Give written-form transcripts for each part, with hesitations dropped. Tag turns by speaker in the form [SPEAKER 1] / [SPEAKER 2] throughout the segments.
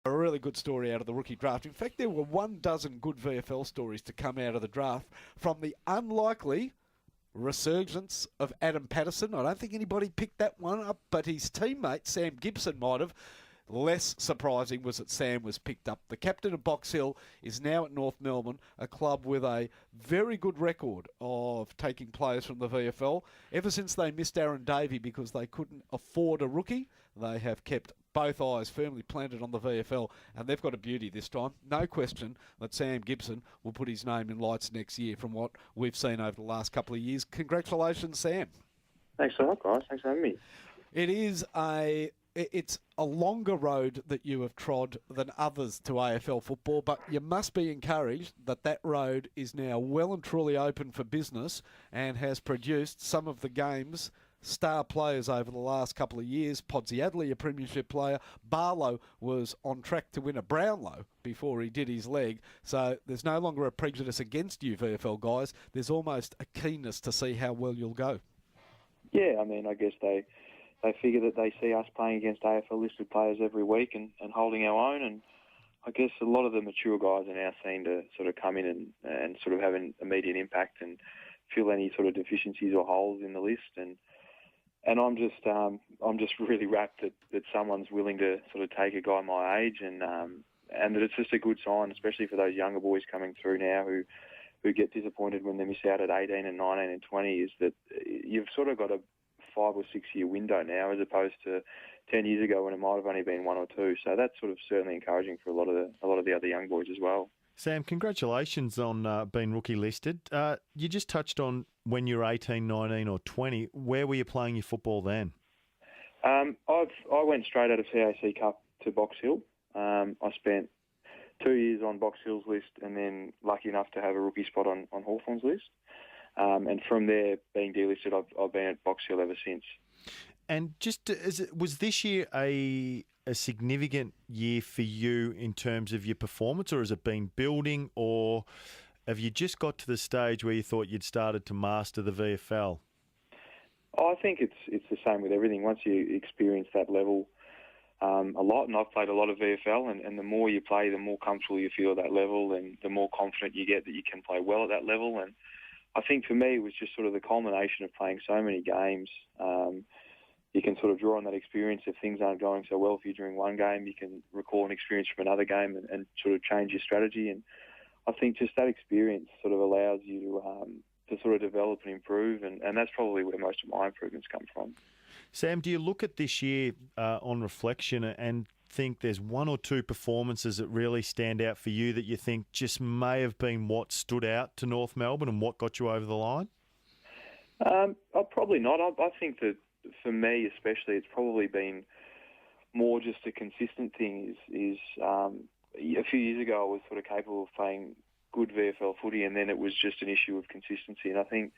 [SPEAKER 1] A really good story out of the rookie draft. In fact, there were 12 good VFL stories to come out of the draft from the unlikely resurgence of Adam Patterson. I don't think anybody picked that one up, but his teammate, Sam Gibson, might have. Less surprising was that Sam was picked up. The captain of Box Hill is now at North Melbourne, a club with a very good record of taking players from the VFL. Ever since they missed Aaron Davey because they couldn't afford a rookie, they have kept both eyes firmly planted on the VFL, and they've got a beauty this time. No question that Sam Gibson will put his name in lights next year from what we've seen over the last couple of years. Congratulations, Sam.
[SPEAKER 2] Thanks so much, guys. Thanks for having me.
[SPEAKER 1] It's a longer road that you have trod than others to AFL football, but you must be encouraged that that road is now well and truly open for business and has produced some of the game's star players over the last couple of years. Podsy Adley, a premiership player. Barlow was on track to win a Brownlow before he did his leg. So there's no longer a prejudice against you VFL guys. There's almost a keenness to see how well you'll go.
[SPEAKER 2] Yeah, I mean, I guess they figure that they see us playing against AFL-listed players every week and holding our own. And I guess a lot of the mature guys are now seen to sort of come in and sort of have an immediate impact and fill any sort of deficiencies or holes in the list. And I'm just really rapt that someone's willing to sort of take a guy my age and that it's just a good sign, especially for those younger boys coming through now who get disappointed when they miss out at 18 and 19 and 20, is that you've sort of got a 5 or 6 year window now as opposed to 10 years ago when it might have only been 1 or 2. So that's sort of certainly encouraging for a lot of the other young boys as well.
[SPEAKER 3] Sam, congratulations on being rookie listed. You just touched on when you were 18, 19 or 20. Where were you playing your football then?
[SPEAKER 2] I went straight out of CAC Cup to Box Hill. I spent 2 years on Box Hill's list and then lucky enough to have a rookie spot on Hawthorn's list. And from there, being delisted, I've been at Box Hill ever since.
[SPEAKER 3] And was this year a significant year for you in terms of your performance, or has it been building, or have you just got to the stage where you thought you'd started to master the VFL?
[SPEAKER 2] I think it's the same with everything. Once you experience that level a lot, and I've played a lot of VFL, and the more you play, the more comfortable you feel at that level, and the more confident you get that you can play well at that level. And I think for me, it was just sort of the culmination of playing so many games. You can sort of draw on that experience. If things aren't going so well for you during one game, you can recall an experience from another game and sort of change your strategy. And I think just that experience sort of allows you to sort of develop and improve, and that's probably where most of my improvements come from.
[SPEAKER 3] Sam, do you look at this year on reflection and think there's 1 or 2 performances that really stand out for you that you think just may have been what stood out to North Melbourne and what got you over the line?
[SPEAKER 2] Probably not. I think that for me especially, it's probably been more just a consistent thing. Is a few years ago I was sort of capable of playing good VFL footy, and then it was just an issue of consistency. And I think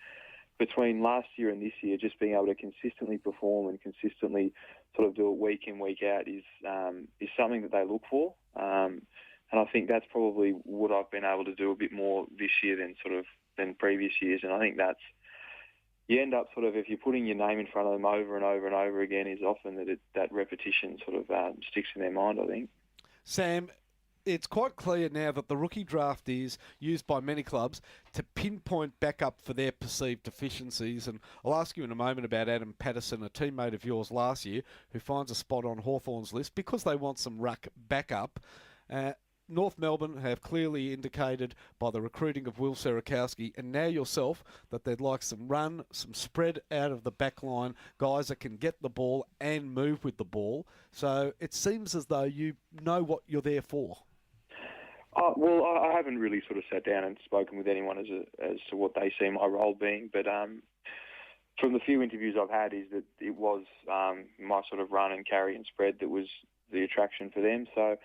[SPEAKER 2] between last year and this year, just being able to consistently perform and consistently sort of do it week in, week out is something that they look for. And I think that's probably what I've been able to do a bit more this year than previous years. And I think you end up sort of, if you're putting your name in front of them over and over and over again, is often that repetition sort of sticks in their mind, I think.
[SPEAKER 1] Sam, it's quite clear now that the rookie draft is used by many clubs to pinpoint backup for their perceived deficiencies. And I'll ask you in a moment about Adam Patterson, a teammate of yours last year, who finds a spot on Hawthorn's list because they want some ruck backup. North Melbourne have clearly indicated by the recruiting of Will Serakowski and now yourself that they'd like some run, some spread out of the back line, guys that can get the ball and move with the ball. So it seems as though you know what you're there for.
[SPEAKER 2] Well, I haven't really sort of sat down and spoken with anyone as to what they see my role being, but from the few interviews I've had is that it was my sort of run and carry and spread that was the attraction for them. So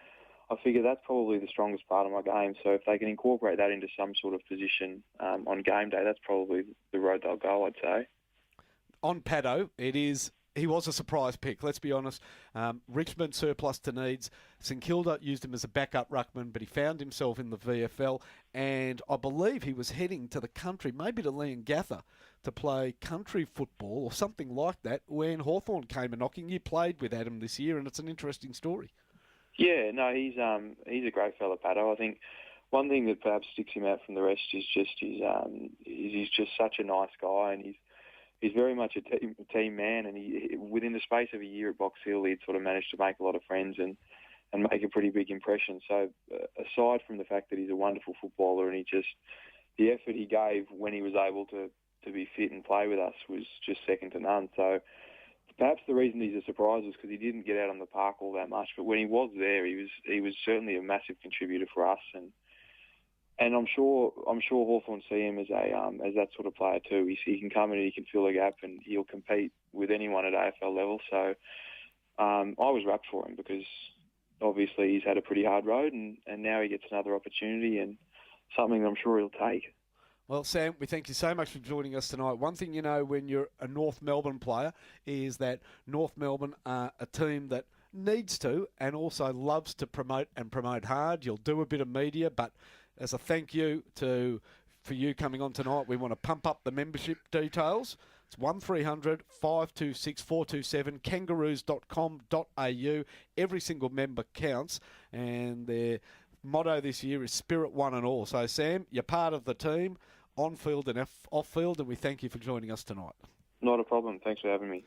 [SPEAKER 2] I figure that's probably the strongest part of my game. So if they can incorporate that into some sort of position on game day, that's probably the road they'll go, I'd say.
[SPEAKER 1] On Paddo, he was a surprise pick, let's be honest. Richmond surplus to needs. St Kilda used him as a backup ruckman, but he found himself in the VFL, and I believe he was heading to the country, maybe to Leongatha, to play country football or something like that when Hawthorn came a knocking. You played with Adam this year, and it's an interesting story.
[SPEAKER 2] Yeah, no, he's a great fella, Pato. I think one thing that perhaps sticks him out from the rest is just he's just such a nice guy, and he's very much a team man. And he, within the space of a year at Box Hill, he'd sort of managed to make a lot of friends and make a pretty big impression. So aside from the fact that he's a wonderful footballer, and the effort he gave when he was able to be fit and play with us was just second to none. So perhaps the reason he's a surprise was because he didn't get out on the park all that much. But when he was there, he was certainly a massive contributor for us. And I'm sure Hawthorn see him as that sort of player too. He can come in and he can fill a gap, and he'll compete with anyone at AFL level. So I was rapt for him because obviously he's had a pretty hard road, and now he gets another opportunity and something I'm sure he'll take.
[SPEAKER 1] Well, Sam, we thank you so much for joining us tonight. One thing you know when you're a North Melbourne player is that North Melbourne are a team that needs to and also loves to promote hard. You'll do a bit of media, but as a thank you for you coming on tonight, we want to pump up the membership details. It's 1300 526 427, kangaroos.com.au. Every single member counts, and their motto this year is Spirit One and All. So, Sam, you're part of the team, on field and off field, and we thank you for joining us tonight.
[SPEAKER 2] Not a problem. Thanks for having me.